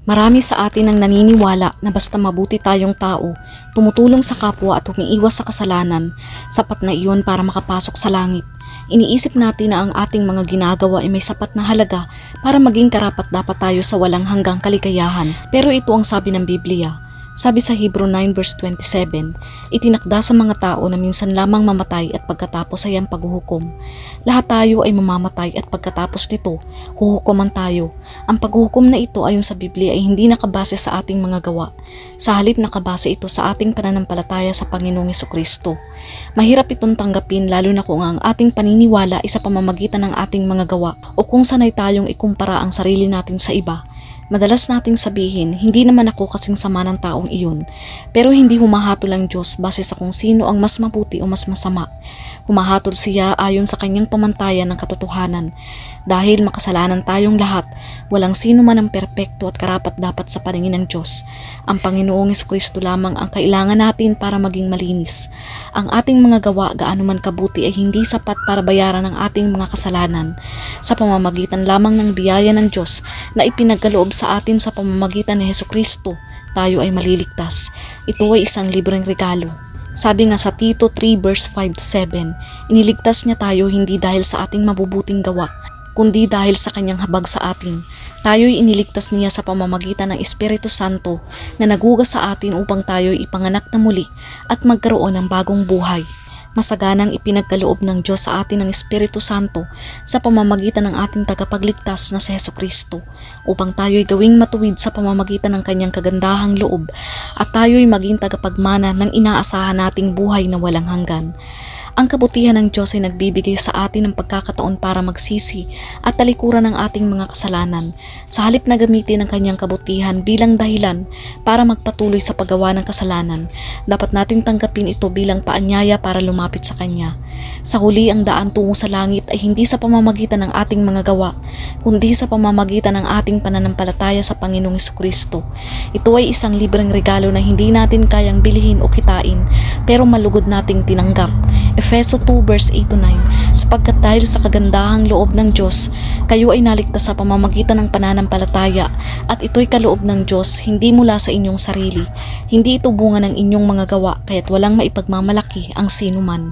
Marami sa atin ang naniniwala na basta mabuti tayong tao, tumutulong sa kapwa at umiiwas sa kasalanan, sapat na iyon para makapasok sa langit. Iniisip natin na ang ating mga ginagawa ay may sapat na halaga para maging karapat-dapat tayo sa walang hanggang kaligayahan. Pero ito ang sabi ng Biblia. Sabi sa Hebrew 9 verse 27, itinakda sa mga tao na minsan lamang mamatay at pagkatapos ay ang paghuhukom. Lahat tayo ay mamamatay at pagkatapos nito, huhukoman tayo. Ang paghuhukom na ito ayon sa Biblia ay hindi nakabase sa ating mga gawa. Sa halip nakabase ito sa ating pananampalataya sa Panginoong Hesukristo. Mahirap itong tanggapin lalo na kung ang ating paniniwala ay sa pamamagitan ng ating mga gawa o kung sanay tayong ikumpara ang sarili natin sa iba. Madalas nating sabihin, hindi naman ako kasing sama ng taong iyon, pero hindi humahatol ang Diyos base sa kung sino ang mas mabuti o mas masama. Humahatol siya ayon sa kanyang pamantayan ng katotohanan. Dahil makasalanan tayong lahat, walang sino man ang perpekto at karapat-dapat sa paningin ng Diyos. Ang Panginoong Hesukristo lamang ang kailangan natin para maging malinis. Ang ating mga gawa, gaano man kabuti, ay hindi sapat para bayaran ang ating mga kasalanan. Sa pamamagitan lamang ng biyaya ng Diyos na ipinagkaloob sa atin sa pamamagitan ni Hesukristo, tayo ay maliligtas. Ito ay isang libreng regalo. Sabi nga sa Tito 3 verse 5-7, iniligtas niya tayo hindi dahil sa ating mabubuting gawa, kundi dahil sa kanyang habag sa atin. Tayo'y iniligtas niya sa pamamagitan ng Espiritu Santo na nagugas sa atin upang tayo'y ipanganak na muli at magkaroon ng bagong buhay. Masaganang ipinagkaloob ng Diyos sa atin ng Espiritu Santo sa pamamagitan ng ating tagapagligtas na si Hesukristo upang tayo'y gawing matuwid sa pamamagitan ng kanyang kagandahang loob at tayo'y maging tagapagmana ng inaasahan nating buhay na walang hanggan. Ang kabutihan ng Diyos ay nagbibigay sa atin ng pagkakataon para magsisi at talikuran ng ating mga kasalanan sa halip na gamitin ang kanyang kabutihan bilang dahilan para magpatuloy sa paggawa ng kasalanan. Dapat nating tanggapin ito bilang paanyaya para lumapit sa Kanya. Sa huli, ang daan tungo sa langit ay hindi sa pamamagitan ng ating mga gawa, kundi sa pamamagitan ng ating pananampalataya sa Panginoong Hesukristo. Ito ay isang libreng regalo na hindi natin kayang bilhin o kitain, pero malugod nating tinanggap. Efeso 2 verse 8-9, sapagkat dahil sa kagandahang loob ng Diyos, kayo ay naligtas sa pamamagitan ng pananampalataya at ito'y kaloob ng Diyos, hindi mula sa inyong sarili. Hindi ito bunga ng inyong mga gawa, kaya't walang maipagmamalaki ang sinuman.